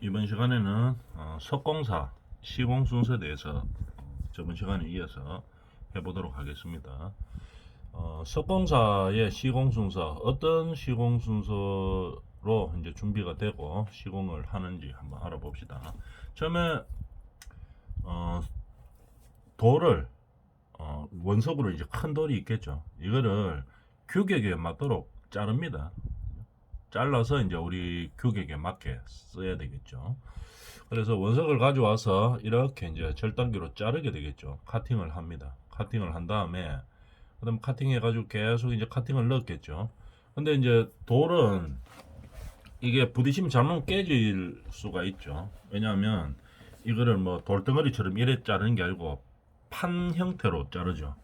이번 시간에는 석공사 시공 순서에 대해서 저번 시간에 이어서 해보도록 하겠습니다. 석공사의 시공 순서, 어떤 시공 순서로 이제 준비가 되고 시공을 하는지 한번 알아봅시다. 처음에 어, 돌을 원석으로 이제 큰 돌이 있겠죠. 이거를 규격에 맞도록 자릅니다. 잘라서 이제 우리 규격에 맞게 써야 되겠죠. 그래서 원석을 가져와서 이렇게 이제 절단기로 자르게 되겠죠. 카팅을 합니다. 카팅을 한 다음에 그다음 카팅 해가지고 계속 이제 카팅을 넣었겠죠. 근데 이제 돌은 이게 부딪히면 잘못 깨질 수가 있죠. 왜냐하면 이거를 뭐 돌덩어리처럼 이래 자르는 게 아니고 판 형태로 자르죠.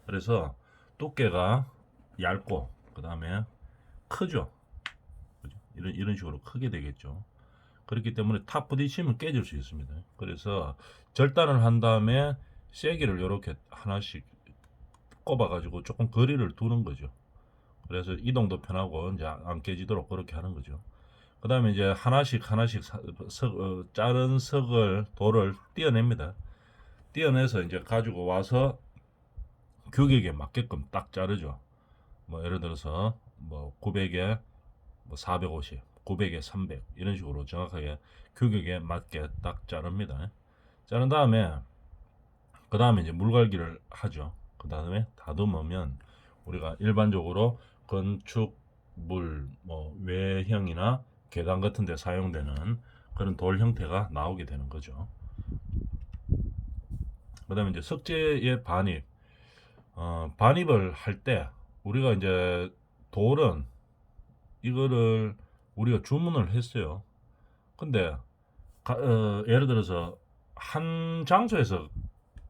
그래서 두께가 얇고 그다음에 크죠. 이런 식으로 크게 되겠죠. 그렇기 때문에 탑 부딪히면 깨질 수 있습니다. 그래서 절단을 한 다음에 쐐기를 이렇게 하나씩 꼽아가지고 조금 거리를 두는 거죠. 그래서 이동도 편하고 이제 안 깨지도록 그렇게 하는 거죠. 그 다음에 이제 하나씩 자른 석을 돌을 떼어냅니다. 떼어내서 이제 가지고 와서 규격에 맞게끔 딱 자르죠. 뭐 예를 들어서 뭐 900에 뭐 450, 900에 300 이런 식으로 정확하게 규격에 맞게 딱 자릅니다. 자른 다음에 그 다음에 이제 물갈기를 하죠. 그 다음에 다듬으면 우리가 일반적으로 건축 뭐 외형이나 계단 같은 데 사용되는 그런 돌 형태가 나오게 되는 거죠. 그 다음에 이제 석재의 반입. 반입을 할 때 우리가 이제 돌은 이거를 우리가 주문을 했어요. 근데 예를 들어서 한 장소에서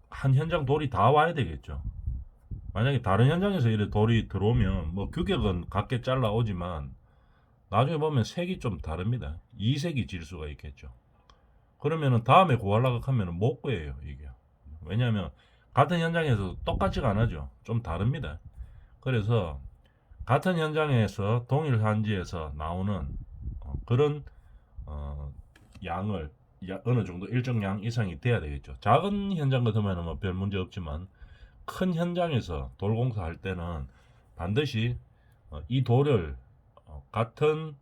한 현장 돌이 다 와야 되겠죠. 만약에 다른 현장에서 이래 돌이 들어오면 뭐 규격은 같게 잘라오지만 나중에 보면 색이 좀 다릅니다. 이색이 질 수가 있겠죠. 그러면은 다음에 구하려고 하면은 못 구해요, 이게. 왜냐하면 같은 현장에서 똑같지가 않아죠. 좀 다릅니다. 그래서 같은 현장에서 동일 산지에서 나오는 그런 어, 양을 어느 정도 일정 양 이상이 돼야 되겠죠. 작은 현장 같으면 뭐 별 문제 없지만 큰 현장에서 돌공사할 때는 반드시 이 돌을 같은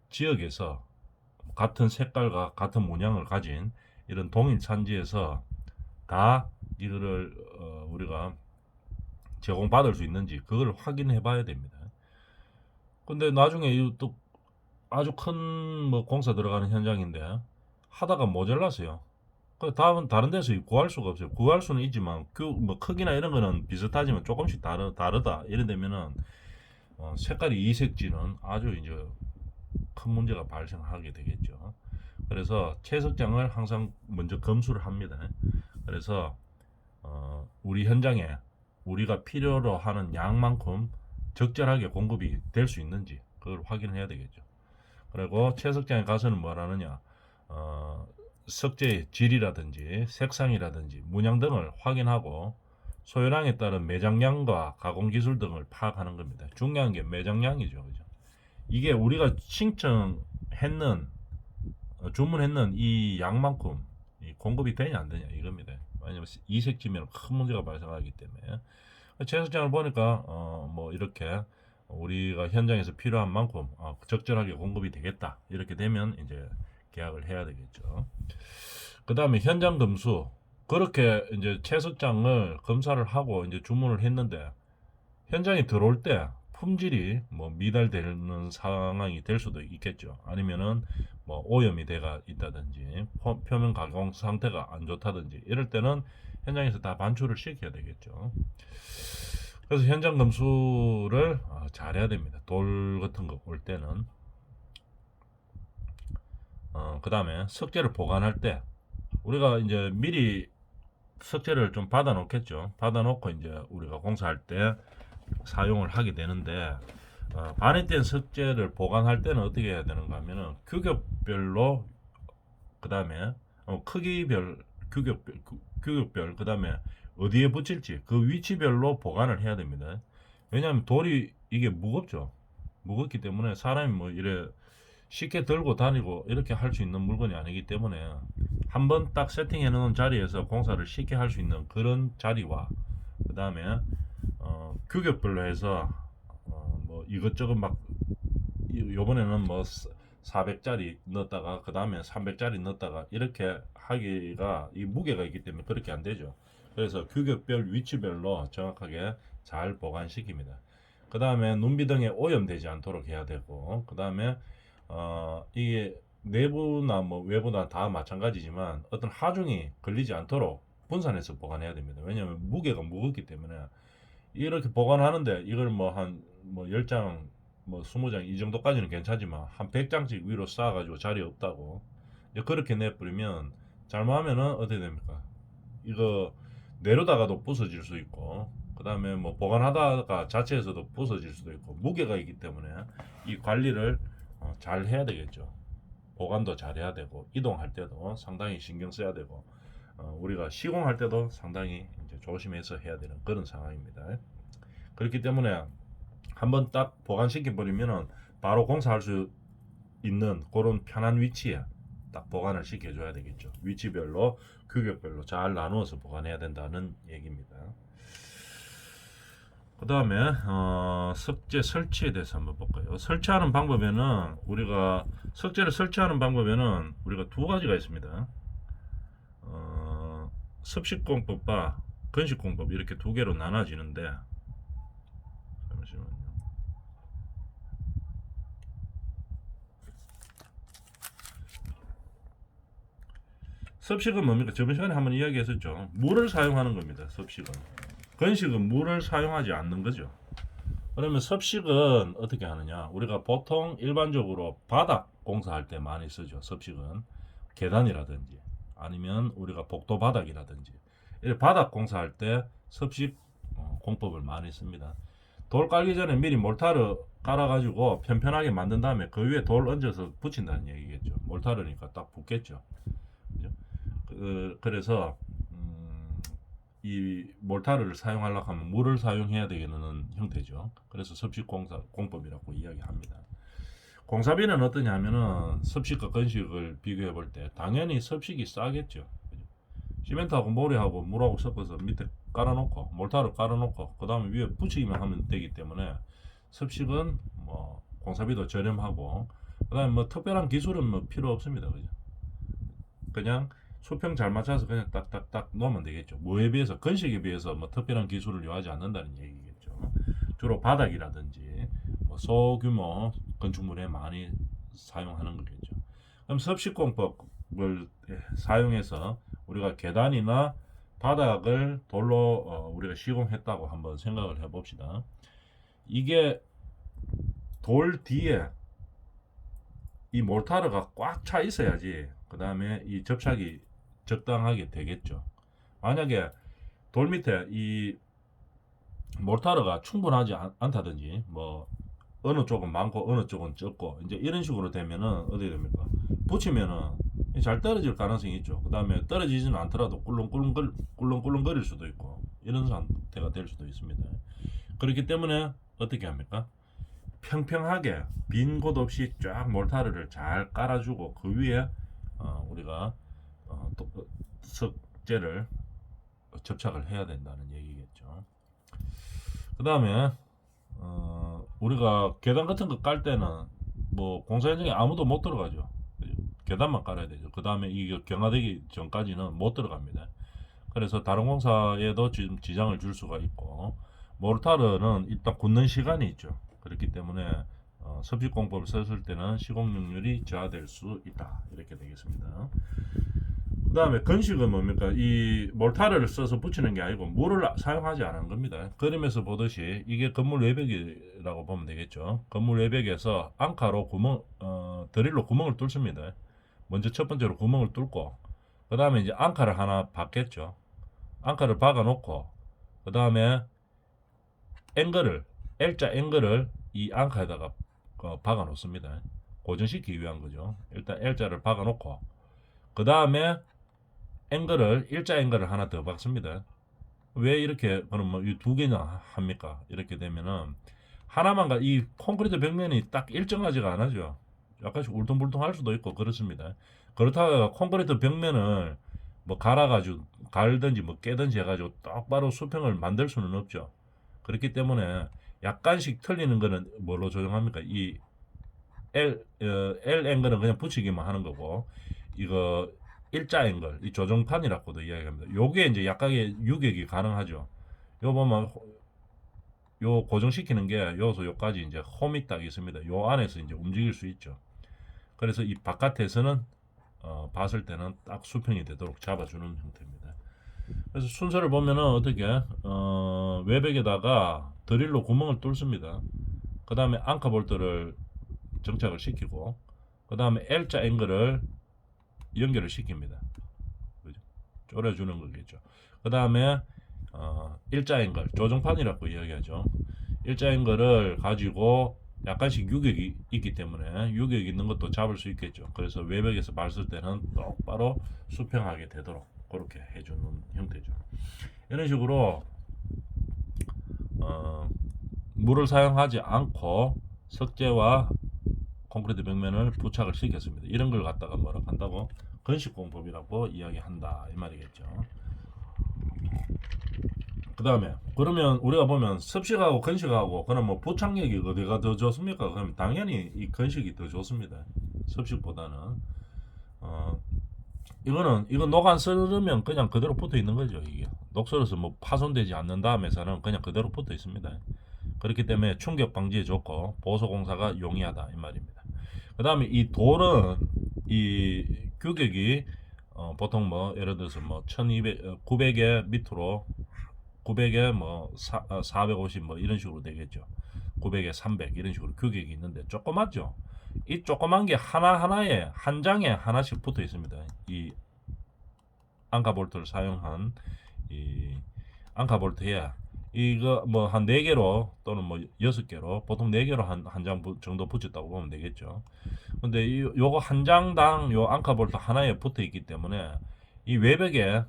지역에서 같은 색깔과 같은 문양을 가진 이런 동일 산지에서 다 이거를 우리가 제공받을 수 있는지 그걸 확인해 봐야 됩니다. 근데 나중에 또 아주 큰 뭐 공사 들어가는 현장인데 하다가 모자랐어요. 다른 데서 구할 수가 없어요. 구할 수는 있지만 뭐 크기나 이런 거는 비슷하지만 조금씩 다르다. 이런 데면은 색깔이 이색지는 아주 이제 큰 문제가 발생하게 되겠죠. 그래서 채석장을 항상 먼저 검수를 합니다. 그래서 우리 현장에 우리가 필요로 하는 양만큼 적절하게 공급이 될 수 있는지 그걸 확인해야 되겠죠. 그리고 채석장에 가서는 뭘 하느냐, 석재의 질이라든지 색상이라든지 문양 등을 확인하고 소요량에 따른 매장량과 가공기술 등을 파악하는 겁니다. 중요한 게 매장량이죠. 그죠? 이게 우리가 신청했는 주문했는 이 양만큼 공급이 되냐 안 되냐 이겁니다. 왜냐면 이색지면 큰 문제가 발생하기 때문에 채석장을 보니까 뭐 이렇게 우리가 현장에서 필요한 만큼 적절하게 공급이 되겠다 이렇게 되면 이제 계약을 해야 되겠죠. 그 다음에 현장 검수. 그렇게 이제 채석장을 검사를 하고 이제 주문을 했는데 현장에 들어올 때 품질이 뭐 미달되는 상황이 될 수도 있겠죠. 아니면은 뭐 오염이 돼가 있다든지 표면 가공 상태가 안 좋다든지 이럴 때는 현장에서 다 반출을 시켜야 되겠죠. 그래서 현장 검수를 잘해야 됩니다. 돌 같은 거 올 때는. 그 다음에 석재를 보관할 때 우리가 이제 미리 석재를 좀 받아 놓겠죠. 받아 놓고 이제 우리가 공사할 때 사용을 하게 되는데 반입된 석재를 보관할 때는 어떻게 해야 되는가 하면은 규격별로 그 다음에 크기별 규격별 그 다음에 어디에 붙일지 그 위치별로 보관을 해야 됩니다. 왜냐하면 돌이 이게 무겁죠. 무겁기 때문에 사람이 뭐 이래 쉽게 들고 다니고 이렇게 할 수 있는 물건이 아니기 때문에 한번 딱 세팅해 놓은 자리에서 공사를 쉽게 할 수 있는 그런 자리와 그 다음에 규격별로 해서 뭐 이것저것 막 요번에는 뭐 400짜리 넣었다가 그 다음에 300짜리 넣었다가 이렇게 하기가 이 무게가 있기 때문에 그렇게 안 되죠. 그래서 규격별 위치별로 정확하게 잘 보관시킵니다. 그 다음에 눈비등에 오염되지 않도록 해야 되고 그 다음에 이게 내부나 뭐 외부나 다 마찬가지지만 어떤 하중이 걸리지 않도록 분산해서 보관해야 됩니다. 왜냐하면 무게가 무겁기 때문에 이렇게 보관하는데 이걸 뭐 한 뭐 10장 뭐 20장 이 정도까지는 괜찮지만 한 100장씩 위로 쌓아가지고 자리 없다고 그렇게 내버리면 잘못하면은 어떻게 됩니까? 이거 내려다가도 부서질 수 있고 그 다음에 뭐 보관하다가 자체에서도 부서질 수도 있고 무게가 있기 때문에 이 관리를 잘 해야 되겠죠. 보관도 잘 해야 되고 이동할 때도 상당히 신경 써야 되고 우리가 시공할 때도 상당히 이제 조심해서 해야 되는 그런 상황입니다. 그렇기 때문에 한번 딱 보관시켜 버리면은 바로 공사할 수 있는 그런 편한 위치에 딱 보관을 시켜줘야 되겠죠. 위치별로 규격별로 잘 나누어서 보관해야 된다는 얘기입니다. 그 다음에 석재 설치에 대해서 한번 볼까요? 설치하는 방법에는 우리가 석재를 설치하는 방법에는 우리가 두 가지가 있습니다. 습식공법과 건식공법 이렇게 두 개로 나눠지는데 잠시만요. 습식은 뭡니까? 저번 시간에 한번 이야기했었죠. 물을 사용하는 겁니다. 습식은. 건식은 물을 사용하지 않는 거죠. 그러면 습식은 어떻게 하느냐? 우리가 보통 일반적으로 바닥 공사할 때 많이 쓰죠. 습식은 계단이라든지 아니면 우리가 복도 바닥이라든지 이렇게 바닥 공사할 때 습식 공법을 많이 씁니다. 돌 깔기 전에 미리 몰타르 깔아가지고 편편하게 만든 다음에 그 위에 돌 얹어서 붙인다는 얘기겠죠. 몰타르니까 딱 붙겠죠. 그래서 이 몰타르를 사용하려고 하면 물을 사용해야 되는 형태죠. 그래서 습식 공법이라고 이야기합니다. 공사비는 어떠냐 하면은 습식과 건식을 비교해 볼 때 당연히 습식이 싸겠죠. 시멘트하고 모래하고 물하고 섞어서 밑에 깔아놓고 몰타를 깔아놓고 그 다음에 위에 붙이기만 하면 되기 때문에 습식은 뭐 공사비도 저렴하고 그 다음에 뭐 특별한 기술은 뭐 필요 없습니다. 그죠? 그냥 수평 잘 맞춰서 그냥 딱딱딱 놓으면 되겠죠. 뭐에 비해서 건식에 비해서 뭐 특별한 기술을 요하지 않는다는 얘기겠죠. 주로 바닥이라든지 뭐 소규모 건축물에 많이 사용하는 거겠죠. 그럼 섭식공법을 사용해서 우리가 계단이나 바닥을 돌로 우리가 시공했다고 한번 생각을 해봅시다. 이게 돌 뒤에 이 몰타르가 꽉 차 있어야지 그 다음에 이 접착이 적당하게 되겠죠. 만약에 돌 밑에 이 몰타르가 충분하지 않다든지 뭐 어느 쪽은 많고 어느 쪽은 적고 이제 이런 식으로 되면은 어떻게 됩니까? 붙이면은 잘 떨어질 가능성이 있죠. 그 다음에 떨어지지는 않더라도 꿀렁꿀렁거릴 수도 있고 이런 상태가 될 수도 있습니다. 그렇기 때문에 어떻게 합니까? 평평하게 빈 곳 없이 쫙 몰타르를 잘 깔아주고 그 위에 우리가 석재를 접착을 해야 된다는 얘기겠죠. 그 다음에 우리가 계단 같은 거 깔 때는 뭐 공사 현장에 아무도 못 들어가죠. 계단만 깔아야 되죠. 그 다음에 이게 경화되기 전까지는 못 들어갑니다. 그래서 다른 공사에도 지금 지장을 줄 수가 있고 모르타르는 일단 굳는 시간이 있죠. 그렇기 때문에 섭식 공법을 썼을 때는 시공률이 저하될 수 있다. 이렇게 되겠습니다. 그 다음에 건식은 뭡니까? 이 몰타르를 써서 붙이는 게 아니고 물을 사용하지 않은 겁니다. 그림에서 보듯이 이게 건물 외벽이라고 보면 되겠죠. 건물 외벽에서 앙카로 드릴로 구멍을 뚫습니다. 먼저 첫 번째로 구멍을 뚫고 그 다음에 이제 앙카를 하나 박겠죠. 앙카를 박아 놓고 그 다음에 L자 앵글을 이 앙카에다가 박아 놓습니다. 고정시키기 위한 거죠. 일단 L자를 박아 놓고 그 다음에 일자 앵글을 하나 더 박습니다. 왜 이렇게 그러면 이 두 개나 합니까? 이렇게 되면은 하나만 이 콘크리트 벽면이 딱 일정하지가 않아죠. 약간씩 울퉁불퉁할 수도 있고 그렇습니다. 그렇다가 콘크리트 벽면을 뭐 갈아가지고 갈든지 뭐 깨든지 해가지고 똑바로 수평을 만들 수는 없죠. 그렇기 때문에 약간씩 틀리는 거는 뭘로 조정합니까? 이 L 앵글은 그냥 붙이기만 하는 거고, 이거 일자 앵글, 이 조정판이라고도 이야기합니다. 요게 이제 약간의 유격이 가능하죠. 요 보면 요 고정시키는 게 요소 요까지 이제 홈이 딱 있습니다. 요 안에서 이제 움직일 수 있죠. 그래서 이 바깥에서는 봤을 때는 딱 수평이 되도록 잡아주는 형태입니다. 그래서 순서를 보면은 어떻게 외벽에다가 드릴로 구멍을 뚫습니다. 그 다음에 앙카볼트를 정착을 시키고, 그 다음에 L자 앵글을 연결을 시킵니다. 그죠? 졸여주는 거겠죠. 그 다음에 일자 앵글, 조정판이라고 이야기하죠. 일자 앵글을 가지고 약간씩 유격이 있기 때문에 유격 있는 것도 잡을 수 있겠죠. 그래서 외벽에서 봤을 때는 똑바로 수평하게 되도록 그렇게 해주는 형태죠. 이런 식으로 물을 사용하지 않고 석재와 콘크리트 벽면을 부착을 시켰습니다. 이런 걸 갖다가 뭐라 한다고? 건식공법이라고 이야기한다 이 말이겠죠. 그 다음에 그러면 우리가 보면 습식하고 건식하고 그럼 뭐 부착력이 어디가 더 좋습니까? 그럼 당연히 이 건식이 더 좋습니다. 습식보다는 이거 녹 안 썰으면 그냥 그대로 붙어 있는 거죠. 이게 녹 썰어서 뭐 파손되지 않는 다음에서는 그냥 그대로 붙어 있습니다. 그렇기 때문에 충격 방지에 좋고 보수 공사가 용이하다 이 말입니다. 그 다음에 이 돌은 이 규격이 보통 뭐 예를 들어서 뭐 1200, 900에 밑으로 900에 뭐 450 뭐 이런 식으로 되겠죠. 900에 300 이런 식으로 규격이 있는데 조그맣죠. 이 조그만 게 하나하나에 한 장에 하나씩 붙어 있습니다. 이 앙카볼트를 사용한 이 앙카볼트에 이거 뭐 한 4개로 또는 뭐 6개로 보통 4개로 한 장 정도 붙였다고 보면 되겠죠. 근데 요거 한 장당 요 앙카볼트 하나에 붙어 있기 때문에 이 외벽에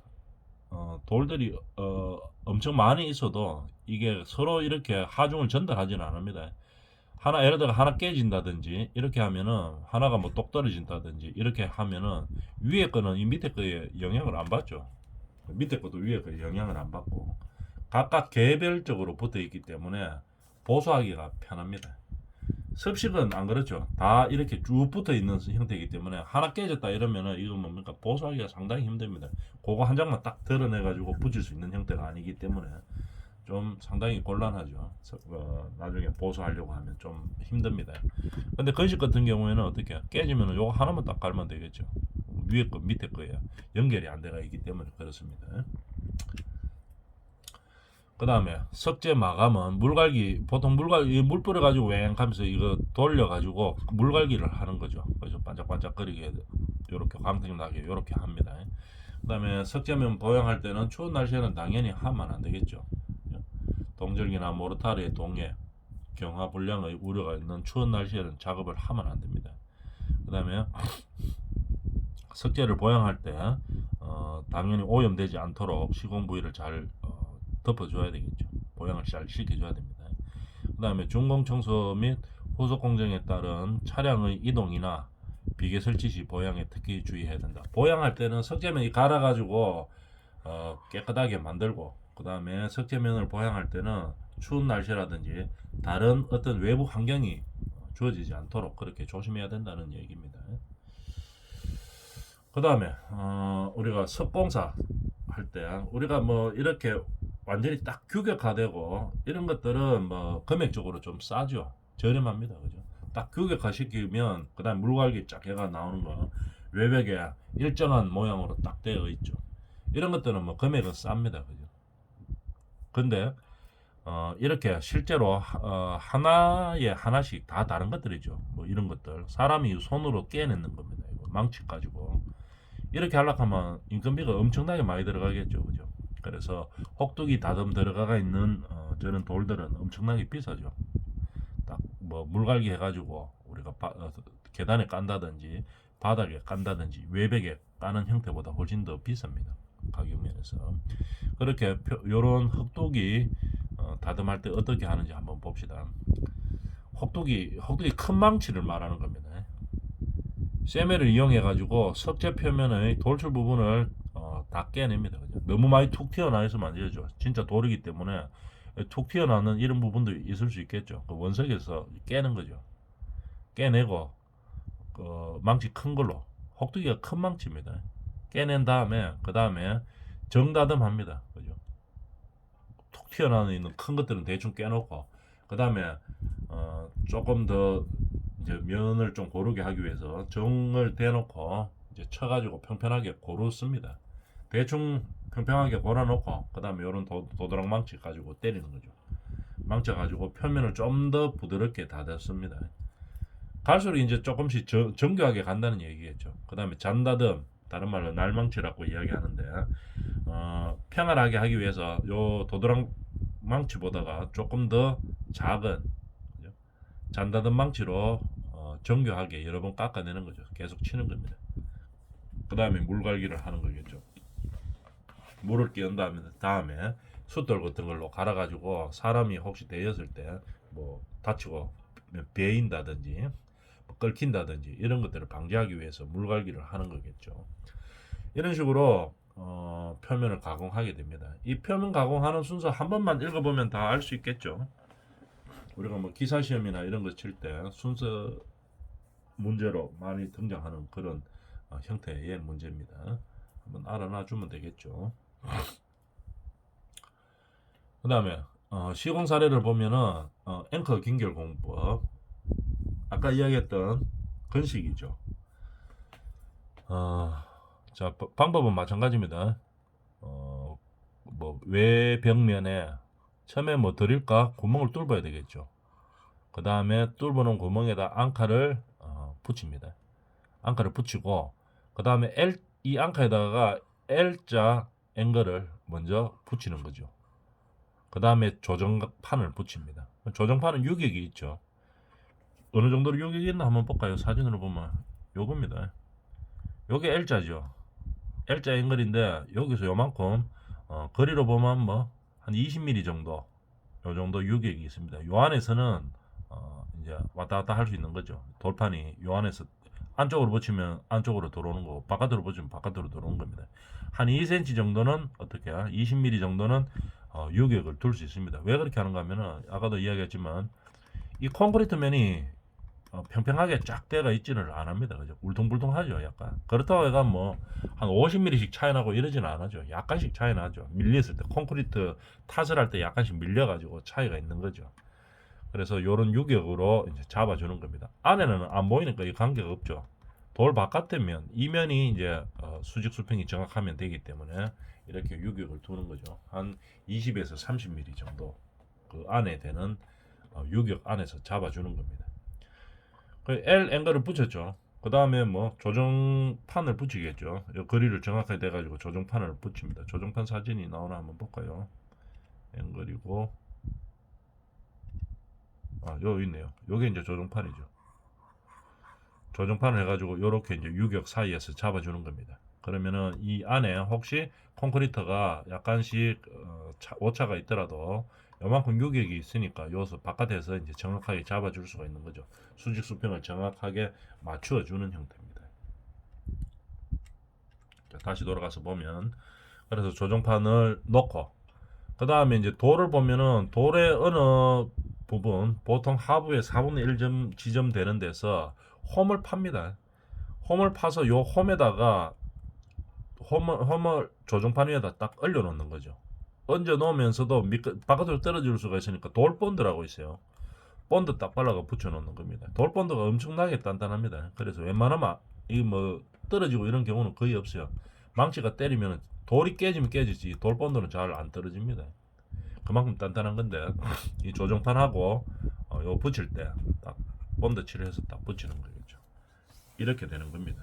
돌들이 엄청 많이 있어도 이게 서로 이렇게 하중을 전달하지는 않습니다. 하나 예를 들어 하나 깨진다든지 이렇게 하면은 하나가 뭐 똑 떨어진다든지 이렇게 하면은 위에 거는 이 밑에 거에 영향을 안 받죠. 밑에 것도 위에 거에 영향을 안 받고 각각 개별적으로 붙어 있기 때문에 보수하기가 편합니다. 습식은 안 그렇죠. 다 이렇게 쭉 붙어 있는 형태이기 때문에 하나 깨졌다 이러면은 이거 뭡니까 보수하기가 상당히 힘듭니다. 그거 한 장만 딱 드러내 가지고 붙일 수 있는 형태가 아니기 때문에 좀 상당히 곤란하죠. 나중에 보수하려고 하면 좀 힘듭니다. 근데 건식 같은 경우에는 어떻게 깨지면은 요거 하나만 딱 갈면 되겠죠. 위에 거 밑에 거에 연결이 안 돼가 있기 때문에 그렇습니다. 그 다음에 석재 마감은 물갈기, 보통 물갈기 물 뿌려 가지고 웽 하면서 이거 돌려 가지고 물갈기를 하는 거죠. 그래서 반짝반짝거리게 요렇게 광택 나게 요렇게 합니다. 그 다음에 석재면 보양할 때는 추운 날씨에는 당연히 하면 안 되겠죠. 동절기나 모르타르의 동해, 경화 불량의 우려가 있는 추운 날씨에는 작업을 하면 안 됩니다. 그 다음에 석재를 보양할 때 당연히 오염되지 않도록 시공 부위를 잘 덮어줘야 되겠죠. 보양을 잘 시켜줘야 됩니다. 그 다음에 준공 청소 및 후속 공정에 따른 차량의 이동이나 비계 설치 시 보양에 특히 주의해야 된다. 보양할 때는 석재면이 갈아가지고 깨끗하게 만들고, 그 다음에 석재면을 보양할 때는 추운 날씨라든지 다른 어떤 외부 환경이 주어지지 않도록 그렇게 조심해야 된다는 얘기입니다. 그 다음에 우리가 석공사 할 때 우리가 뭐 이렇게 완전히 딱 규격화되고 이런 것들은 뭐 금액적으로 좀 싸죠. 저렴합니다. 그죠? 딱 규격화 시키면 그 다음 물갈기 쫙 해가 나오는 거 외벽에 일정한 모양으로 딱 되어 있죠. 이런 것들은 뭐 금액은 쌉니다. 그죠? 근데 이렇게 실제로 하나에 하나씩 다 다른 것들이죠. 뭐 이런 것들 사람이 손으로 깨내는 겁니다. 이거 망치 가지고 이렇게 하려고 하면 인건비가 엄청나게 많이 들어가겠죠. 그죠? 그래서 혹독이 다듬 들어가 있는 저런 돌들은 엄청나게 비싸죠. 딱 뭐 물갈기 해가지고 우리가 계단에 깐다든지 바닥에 깐다든지 외벽에 까는 형태보다 훨씬 더 비쌉니다. 가격 면에서. 그렇게 요런 흑독이 다듬할 때 어떻게 하는지 한번 봅시다. 혹독이 큰 망치를 말하는 겁니다. 쇠매를 이용해 가지고 석재 표면의 돌출 부분을 다 깨냅니다. 그죠? 너무 많이 툭 튀어나와 있으면 안 되죠. 진짜 돌이기 때문에 툭 튀어나오는 이런 부분도 있을 수 있겠죠. 그 원석에서 깨는 거죠. 깨내고 그 망치 큰 걸로, 혹두기가 큰 망치입니다. 깨낸 다음에 그 다음에 정다듬합니다. 그죠? 툭 튀어나와 있는 큰 것들은 대충 깨놓고 그 다음에 조금 더 이제 면을 좀 고르게 하기 위해서 정을 대놓고 이제 쳐가지고 평평하게 고르습니다. 대충 평평하게 골아놓고 그 다음에 이런 도드락 망치 가지고 때리는 거죠. 망쳐 가지고 표면을 좀 더 부드럽게 다듬습니다. 갈수록 이제 조금씩 정교하게 간다는 얘기겠죠. 그 다음에 잔다듬, 다른 말로 날망치라고 이야기하는데 평안하게 하기 위해서 요 도드락 망치보다가 조금 더 작은 잔다듬 망치로 정교하게 여러 번 깎아내는 거죠. 계속 치는 겁니다. 그 다음에 물갈기를 하는 거겠죠. 물을 끼운 다음에 숫돌 같은 걸로 갈아가지고 사람이 혹시 데였을 때 뭐 다치고 베인다든지 끓긴다든지 이런 것들을 방지하기 위해서 물갈기를 하는 거겠죠. 이런 식으로 표면을 가공하게 됩니다. 이 표면 가공하는 순서 한 번만 읽어보면 다 알 수 있겠죠. 우리가 뭐 기사 시험이나 이런 거 칠 때 순서 문제로 많이 등장하는 그런 형태의 문제입니다. 한번 알아놔 주면 되겠죠. 그 다음에 시공 사례를 보면은 앵커 긴결 공법, 아까 이야기했던 건식이죠. 자, 방법은 마찬가지입니다. 뭐 외벽면에 처음에 뭐 드릴까 구멍을 뚫어야 되겠죠. 그 다음에 뚫어놓은 구멍에다 앙카를 붙입니다. 앙카를 붙이고 그 다음에 이 앙카에다가 L자 앵글을 먼저 붙이는 거죠. 그 다음에 조정판을 붙입니다. 조정판은 유격이 있죠. 어느 정도로 유격이 있나 한번 볼까요? 사진으로 보면 요겁니다. 요게 L자죠. L자 앵글인데 여기서 요만큼 거리로 보면 뭐 한 20mm 정도, 요 정도 유격이 있습니다. 요 안에서는 이제 왔다 갔다 할 수 있는 거죠. 돌판이 요 안에서 안쪽으로 붙이면 안쪽으로 들어오는 거고 바깥으로 붙이면 바깥으로 들어오는 겁니다. 한 2cm 정도는 어떻게 20mm 정도는 유격을 둘 수 있습니다. 왜 그렇게 하는가 하면은 아까도 이야기했지만 이 콘크리트 면이 평평하게 쫙 대가 있지는 않습니다. 그죠? 울퉁불퉁하죠, 약간. 그렇다고 해가 뭐 한 50mm씩 차이 나고 이러지는 않아죠. 약간씩 차이 나죠. 밀렸을 때 콘크리트 탓을 할 때 약간씩 밀려가지고 차이가 있는 거죠. 그래서 이런 유격으로 이제 잡아주는 겁니다. 안에는 안 보이니까 이 관계가 없죠. 돌 바깥면 이면이 이제 수직 수평이 정확하면 되기 때문에 이렇게 유격을 두는 거죠. 한 20에서 30mm 정도 그 안에 되는 유격 안에서 잡아주는 겁니다. L 앵글을 붙였죠. 그 다음에 뭐 조정판을 붙이겠죠. 이 거리를 정확하게 돼가지고 조정판을 붙입니다. 조정판 사진이 나오나 한번 볼까요? 앵글이고 요 있네요. 요게 이제 조정판이죠. 조정판을 해가지고 요렇게 이제 유격 사이에서 잡아주는 겁니다. 그러면은 이 안에 혹시 콘크리트가 약간씩 오차가 있더라도 요만큼 유격이 있으니까 요서 바깥에서 이제 정확하게 잡아줄 수가 있는 거죠. 수직 수평을 정확하게 맞추어 주는 형태입니다. 자, 다시 돌아가서 보면 그래서 조정판을 놓고 그 다음에 이제 돌을 보면은 돌의 어느 부분 보통 하부에 4분의 1점 지점되는 데서 홈을 팝니다. 홈을 파서 요 홈에다가 홈을 조정판 위에다 딱 올려 놓는 거죠. 얹어 놓으면서도 바깥으로 떨어질 수가 있으니까 돌 본드라고 있어요. 본드 딱 발라가 붙여 놓는 겁니다. 돌 본드가 엄청나게 단단합니다. 그래서 웬만하면 이 뭐 떨어지고 이런 경우는 거의 없어요. 망치가 때리면 돌이 깨지면 깨지지 돌 본드는 잘 안 떨어집니다. 그만큼 단단한 건데 이 조정판하고 요 붙일 때 딱 본드 칠해서 딱 붙이는 거겠죠. 이렇게 되는 겁니다.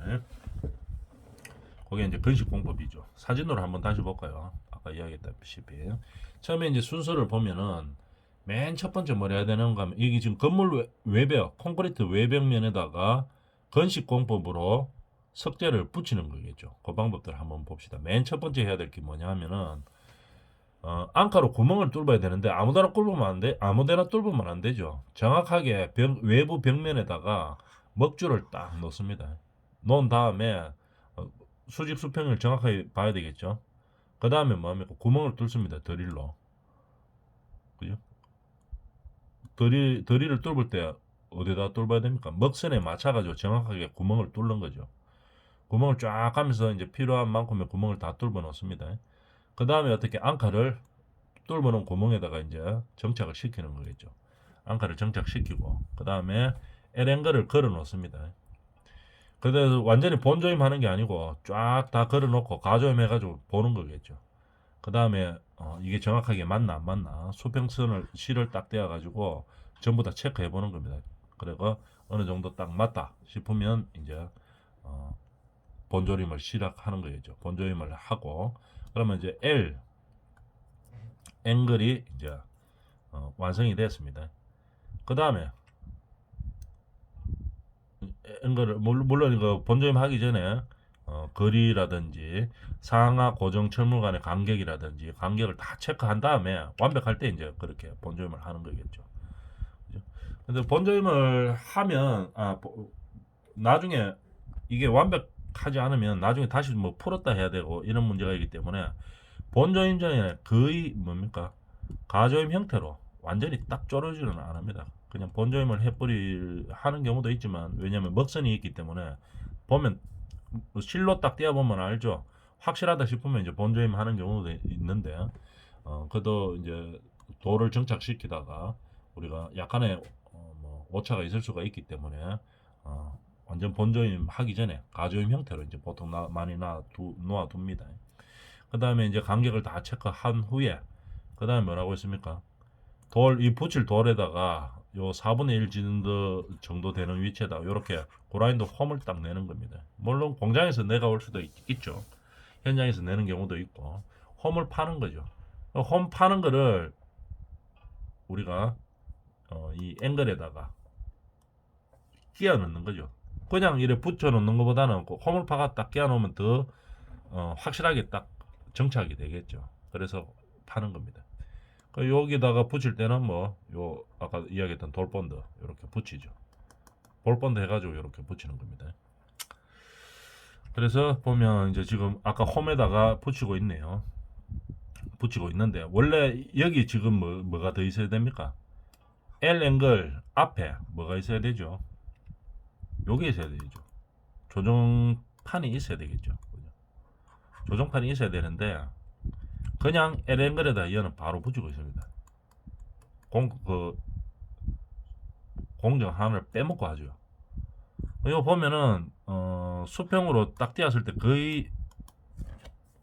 그게 이제 건식 공법이죠. 사진으로 한번 다시 볼까요? 아까 이야기했다시피 처음에 이제 순서를 보면은 맨 첫 번째 뭘 해야 되는가 하면 이게 지금 건물 외벽 콘크리트 외벽면에다가 건식 공법으로 석재를 붙이는 거겠죠. 그 방법들 한번 봅시다. 맨 첫 번째 해야 될 게 뭐냐 하면은 앙카로 구멍을 뚫어야 되는데 아무데나 뚫으면 안 돼. 아무데나 뚫으면 안 되죠. 정확하게 외부 벽면에다가 먹줄을 딱 놓습니다. 놓은 다음에 수직 수평을 정확하게 봐야 되겠죠. 그 다음에 뭐합니까? 구멍을 뚫습니다. 드릴로. 그죠? 드릴을 뚫을 때 어디다 뚫어야 됩니까? 먹선에 맞춰가지고 정확하게 구멍을 뚫는 거죠. 구멍을 쫙 하면서 이제 필요한 만큼의 구멍을 다 뚫어 놓습니다. 그 다음에 어떻게 앙카를 뚫어 놓은 구멍에다가 이제 정착을 시키는 거겠죠. 앙카를 정착시키고 그 다음에 L앵글을 걸어 놓습니다. 그래서 완전히 본조임 하는 게 아니고 쫙 다 걸어 놓고 가조임 해가지고 보는 거겠죠. 그 다음에 이게 정확하게 맞나 안 맞나 수평선을 실을 딱 떼어 가지고 전부 다 체크해 보는 겁니다. 그리고 어느 정도 딱 맞다 싶으면 이제 어, 본조림을 시작하는 거겠죠. 본조림을 하고 그러면 이제 L 앵글이 이제 완성이 됐습니다. 그 다음에 앵글을 물론 이거 본조임 하기 전에 거리라든지 상하 고정 철물 간의 간격이라든지 간격을 다 체크한 다음에 완벽할 때 이제 그렇게 본조임을 하는 거겠죠. 그죠? 근데 본조임을 하면 나중에 이게 완벽하지 않으면 나중에 다시 뭐 풀었다 해야 되고 이런 문제가 있기 때문에 본조임 전에 거의 뭡니까 가조임 형태로 완전히 딱 졸어지는 안 합니다. 그냥 본조임을 해버리 하는 경우도 있지만 왜냐면 먹선이 있기 때문에 보면 실로 딱 떼어보면 알죠. 확실하다 싶으면 이제 본조임 하는 경우도 있는데 그래도 이제 돌을 정착시키다가 우리가 약간의 뭐 오차가 있을 수가 있기 때문에 완전 본조임 하기 전에 가조임 형태로 이제 보통 많이 놓아둡니다. 그 다음에 이제 간격을 다 체크한 후에 그 다음에 뭐라고 했습니까? 이 붙일 돌에다가 요 4분의 1 정도 되는 위치에다 이렇게 그라인더 홈을 딱 내는 겁니다. 물론 공장에서 내가 올 수도 있죠. 현장에서 내는 경우도 있고 홈을 파는 거죠. 홈 파는 거를 우리가 이 앵글에다가 끼워 넣는 거죠. 그냥 이렇게 붙여 놓는 것보다는 홈을 파가 딱 끼워 놓으면 더 확실하게 딱 정착이 되겠죠. 그래서 파는 겁니다. 여기다가 붙일 때는 뭐 요 아까 이야기했던 돌본드 이렇게 붙이죠. 볼본드 해가지고 이렇게 붙이는 겁니다. 그래서 보면 이제 지금 아까 홈에다가 붙이고 있네요. 붙이고 있는데 원래 여기 지금 뭐가 더 있어야 됩니까? L 앵글 앞에 뭐가 있어야 되죠? 요게 있어야 되죠. 조정판이 있어야 되겠죠. 조정판이 있어야 되는데 그냥 L 앵글에다 얘는 바로 붙이고 있습니다. 공정 하나를 빼먹고 하죠. 이거 보면은 수평으로 딱 띄었을 때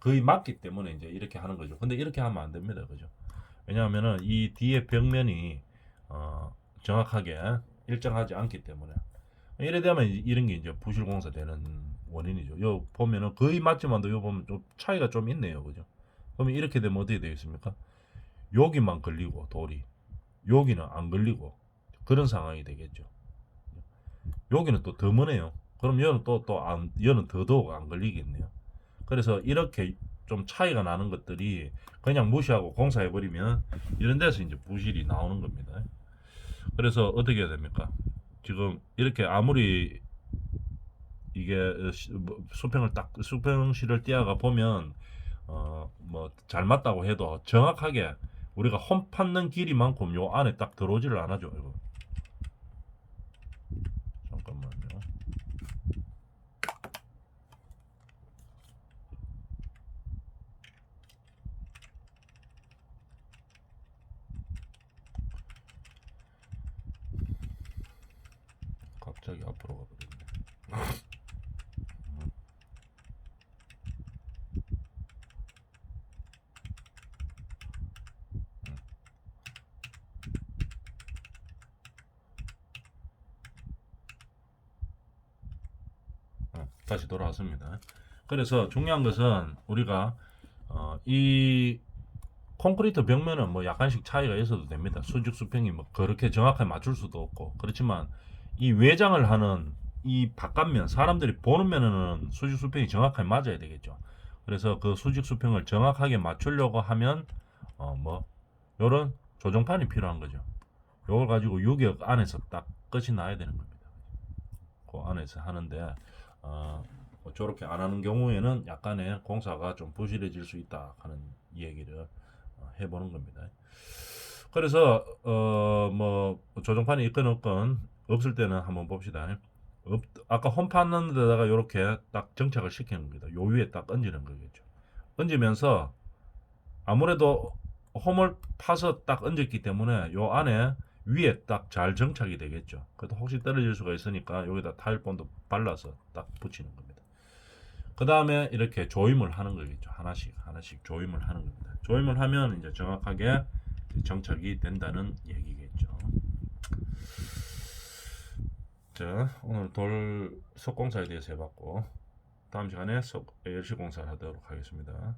거의 맞기 때문에 이제 이렇게 하는 거죠. 근데 이렇게 하면 안 됩니다, 그죠? 왜냐하면은 이 뒤에 벽면이 정확하게 일정하지 않기 때문에 이래 되면 이런 게 이제 부실 공사 되는 원인이죠. 요 보면은 거의 맞지만도 요 보면 좀 차이가 좀 있네요, 그죠? 그러면 이렇게 되면 어떻게 되겠습니까? 여기만 걸리고 돌이 여기는 안 걸리고 그런 상황이 되겠죠. 여기는 또 더 머네요. 그럼 얘는 얘는 더더욱 안 걸리겠네요. 그래서 이렇게 좀 차이가 나는 것들이 그냥 무시하고 공사해버리면 이런 데서 이제 부실이 나오는 겁니다. 그래서 어떻게 해야 됩니까? 지금 이렇게 아무리 이게 수평실을 띄어가 보면 뭐 잘 맞다고 해도 정확하게 우리가 홈 받는 길이만큼 요 안에 딱 들어오지를 않아죠. 이거. 잠깐만요. 갑자기 앞으로 가버렸네. 다시 돌아왔습니다. 그래서 중요한 것은 우리가 이 콘크리트 벽면은 뭐 약간씩 차이가 있어도 됩니다. 수직 수평이 뭐 그렇게 정확하게 맞출 수도 없고 그렇지만 이 외장을 하는 이 바깥면 사람들이 보는 면에는 수직 수평이 정확하게 맞아야 되겠죠. 그래서 그 수직 수평을 정확하게 맞추려고 하면 뭐 요런 조정판이 필요한 거죠. 요걸 가지고 유격 안에서 딱 끝이 나야 되는 겁니다. 그 안에서 하는데 저렇게 안 하는 경우에는 약간의 공사가 좀 부실해질 수 있다 하는 얘기를 해보는 겁니다. 그래서 뭐 조정판이 있건 없건 없을 때는 한번 봅시다. 아까 홈 파는 데다가 이렇게 딱 정착을 시키는 겁니다. 요 위에 딱 얹는 거겠죠. 얹으면서 아무래도 홈을 파서 딱 얹었기 때문에 요 안에 위에 딱 잘 정착이 되겠죠. 그래도 혹시 떨어질 수가 있으니까 여기다 타일본도 발라서 딱 붙이는 겁니다. 그 다음에 이렇게 조임을 하는 거겠죠. 하나씩 하나씩 조임을 하는 겁니다. 조임을 하면 이제 정확하게 정착이 된다는 얘기겠죠. 자, 오늘 돌 석공사에 대해서 해봤고 다음 시간에 열시 공사를 하도록 하겠습니다.